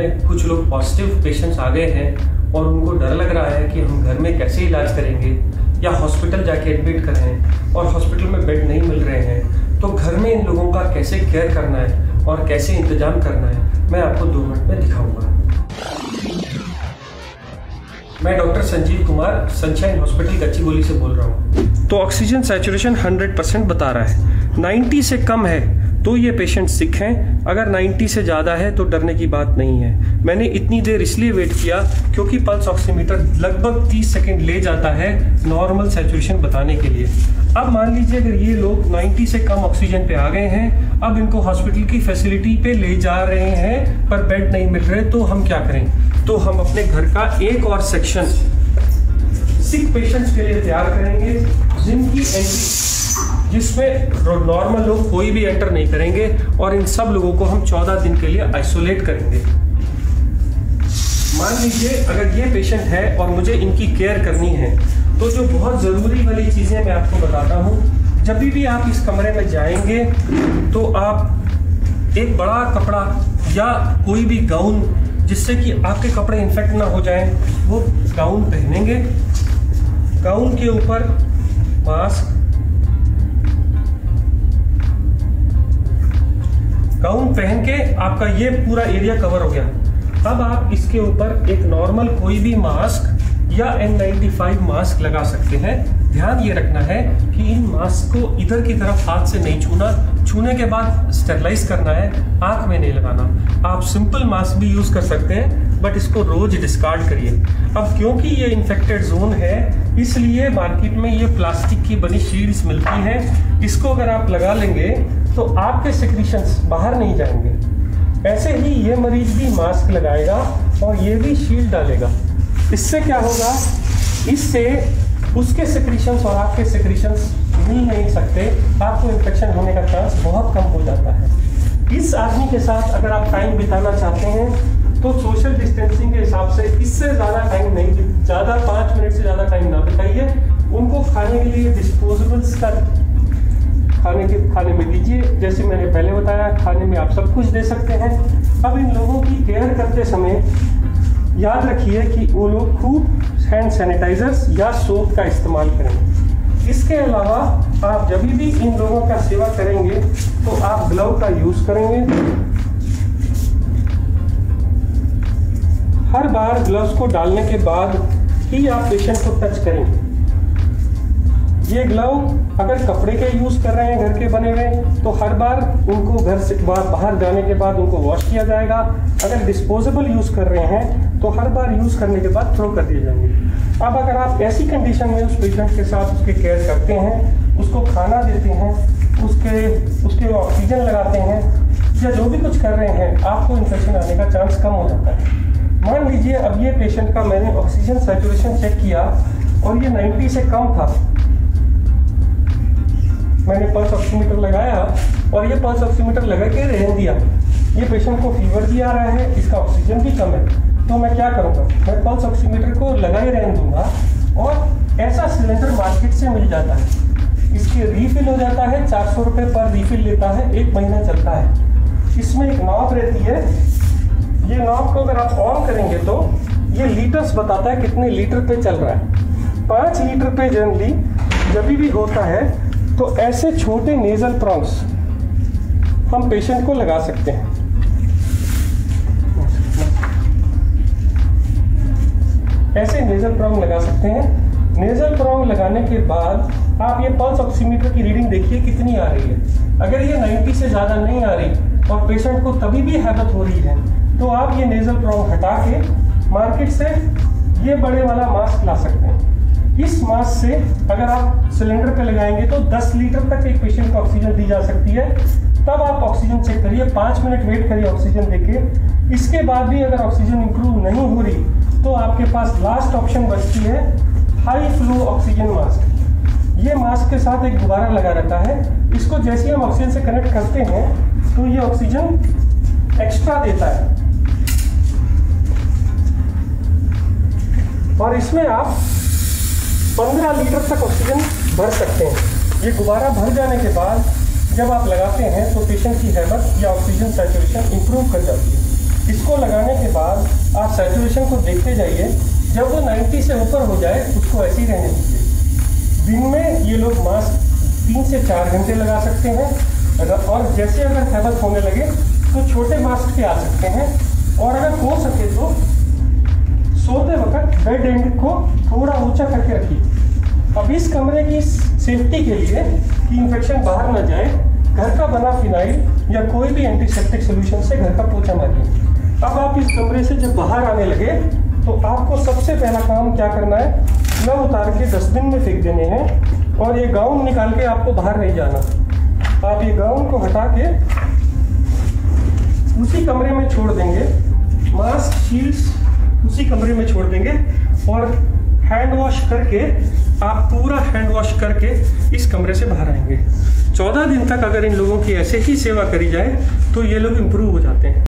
में कुछ लोग पॉजिटिव पेशेंट्स आ गए हैं और उनको डर लग रहा है कि हम घर में कैसे इलाज करेंगे या हॉस्पिटल जाके एडमिट करें और हॉस्पिटल में बेड नहीं मिल रहे हैं, तो घर में इन लोगों का कैसे केयर करना है और कैसे इंतजाम करना है, मैं आपको 2 मिनट में दिखाऊंगा। मैं doctor Sanjeev Kumar sunshine hospital Gachibowli से बोल रहा हूँ। तो ऑक्सीजन सैचुरेशन 100% बता रहा है, 90 से कम है तो ये पेशेंट सिक हैं, अगर 90 से ज़्यादा है तो डरने की बात नहीं है। मैंने इतनी देर इसलिए वेट किया क्योंकि पल्स ऑक्सीमीटर लगभग 30 सेकंड ले जाता है नॉर्मल सैचुरेशन बताने के लिए। अब मान लीजिए अगर ये लोग 90 से कम ऑक्सीजन पे आ गए हैं, अब इनको हॉस्पिटल की फैसिलिटी पे ले जा रहे हैं पर बेड नहीं मिल रहे, तो हम क्या करें? तो हम अपने घर का एक और सेक्शन सिक पेशेंट्स के लिए तैयार करेंगे, जिनकी एंट्री जिसमें नॉर्मल लोग कोई भी एंटर नहीं करेंगे, और इन सब लोगों को हम 14 दिन के लिए आइसोलेट करेंगे। मान लीजिए अगर ये पेशेंट है और मुझे इनकी केयर करनी है, तो जो बहुत ज़रूरी वाली चीज़ें मैं आपको बताता हूँ। जब भी आप इस कमरे में जाएंगे तो आप एक बड़ा कपड़ा या कोई भी गाउन जिससे कि आपके कपड़े इन्फेक्ट ना हो जाएं, वो गाउन पहनेंगे। गाउन के ऊपर मास्क, गाउन पहन के आपका ये पूरा एरिया कवर हो गया। अब आप इसके ऊपर एक नॉर्मल कोई भी मास्क या N95 मास्क लगा सकते हैं। ध्यान ये रखना है कि इन मास्क को इधर की तरफ हाथ से नहीं छूना, छूने के बाद स्टेरलाइज करना है, आंख में नहीं लगाना। आप सिंपल मास्क भी यूज कर सकते हैं, बट इसको रोज डिस्कार्ड करिए। अब क्योंकि ये इन्फेक्टेड जोन है, इसलिए मार्केट में ये प्लास्टिक की बनी शील्ड्स मिलती हैं। इसको अगर आप लगा लेंगे तो आपके सेक्रीशंस बाहर नहीं जाएंगे। ऐसे ही ये मरीज भी मास्क लगाएगा और ये भी शील्ड डालेगा। इससे क्या होगा? इससे उसके सेक्रीशंस और आपके सेक्रीशंस मिल नहीं सकते, आपको इन्फेक्शन होने का चांस बहुत कम हो जाता है। इस आदमी के साथ अगर आप टाइम बिताना चाहते हैं तो सोशल डिस्टेंसिंग के हिसाब से इससे ज़्यादा टाइम नहीं, ज़्यादा 5 मिनट से ज़्यादा टाइम ना बिताइए। उनको खाने के लिए डिस्पोजेबल्स का खाने में दीजिए। जैसे मैंने पहले बताया, खाने में आप सब कुछ दे सकते हैं। अब इन लोगों की केयर करते समय याद रखिए कि वो लोग खूब हैंड सैनिटाइजर्स या सोप का इस्तेमाल करें। इसके अलावा आप जब भी इन लोगों का सेवा करेंगे तो आप ग्लव का यूज करेंगे। हर बार ग्लव्स को डालने के बाद ही आप पेशेंट को टच करेंगे। ये ग्लव अगर कपड़े के यूज कर रहे हैं घर के बने हुए, तो हर बार उनको घर से बाहर जाने के बाद उनको वॉश किया जाएगा। अगर डिस्पोजेबल यूज कर रहे हैं तो हर बार यूज करने के बाद थ्रो कर दिए जाएंगे। अब अगर आप ऐसी कंडीशन में उस पेशेंट के साथ उसके केयर करते हैं, उसको खाना देते हैं, उसके ऑक्सीजन लगाते हैं या जो भी कुछ कर रहे हैं, आपको इन्फेक्शन आने का चांस कम हो जाता है। मान लीजिए अब ये पेशेंट का मैंने ऑक्सीजन सैचुरेशन चेक किया और ये 90 से कम था। मैंने पल्स ऑक्सीमीटर लगाया और ये पल्स ऑक्सीमीटर लगा के रहने दिया। ये पेशेंट को फीवर भी आ रहा है, इसका ऑक्सीजन भी कम है, तो मैं क्या करूँगा? मैं पल्स ऑक्सीमीटर को लगा ही रहने दूंगा। और ऐसा सिलेंडर मार्केट से मिल जाता है, इसके रीफिल हो जाता है, 400 रुपये पर रीफिल लेता है, 1 महीना चलता है। इसमें एक नॉब रहती है, ये नॉब को अगर आप ऑन करेंगे तो ये लीटर्स बताता है कितने लीटर पे चल रहा है। 5 लीटर पे जनरली जब भी होता है तो ऐसे छोटे नेजल प्रॉन्ग्स हम पेशेंट को लगा सकते हैं। ऐसे नेजल प्रॉन्ग लगा सकते हैं। नेजल प्रॉन्ग लगाने के बाद आप ये पल्स ऑक्सीमीटर की रीडिंग देखिए कितनी आ रही है। अगर ये 90 से ज़्यादा नहीं आ रही और पेशेंट को तभी भी हैबत हो रही है, तो आप ये नेजल प्रॉन्ग हटा के मार्केट से ये बड़े वाला मास्क ला सकते हैं। इस मास्क से अगर आप सिलेंडर पे लगाएंगे तो 10 लीटर तक एक पेशेंट को ऑक्सीजन दी जा सकती है। तब आप ऑक्सीजन चेक करिए, 5 मिनट वेट करिए ऑक्सीजन देके। इसके बाद भी अगर ऑक्सीजन इंप्रूव नहीं हो रही तो आपके पास लास्ट ऑप्शन बचती है हाई फ्लो ऑक्सीजन मास्क। ये मास्क के साथ एक गुब्बारा लगा रहता है, इसको जैसे हम ऑक्सीजन से कनेक्ट करते हैं तो ये ऑक्सीजन एक्स्ट्रा देता है और इसमें आप 15 लीटर तक ऑक्सीजन भर सकते हैं। ये गुब्बारा भर जाने के बाद जब आप लगाते हैं तो पेशेंट की हैबत या ऑक्सीजन सैचुरेशन इंप्रूव कर जाती है। इसको लगाने के बाद आप सैचुरेशन को देखते जाइए, जब वो 90 से ऊपर हो जाए उसको ऐसे ही रहने दीजिए। दिन में ये लोग मास्क 3 से 4 घंटे लगा सकते हैं, और जैसे अगर हैबत होने लगे तो छोटे मास्क पे आ सकते हैं। और अगर हो सके तो सोते वक्त बेड एंड को थोड़ा ऊंचा करके रखिए। अब इस कमरे की सेफ्टी के लिए कि इन्फेक्शन बाहर ना जाए, घर का बना फिनाइल या कोई भी एंटीसेप्टिक सोल्यूशन से घर का पोछा मारिए। अब आप इस कमरे से जब बाहर आने लगे तो आपको सबसे पहला काम क्या करना है, ग्लव उतार के डस्टबिन में फेंक देने हैं, और ये गाउन निकाल के आपको बाहर नहीं जाना। आप ये गाउन को हटा के उसी कमरे में छोड़ देंगे, मास्क शील्ड्स उसी कमरे में छोड़ देंगे, और हैंड वॉश करके आप पूरा हैंड वॉश करके इस कमरे से बाहर आएंगे। 14 दिन तक अगर इन लोगों की ऐसे ही सेवा करी जाए तो ये लोग इम्प्रूव हो जाते हैं।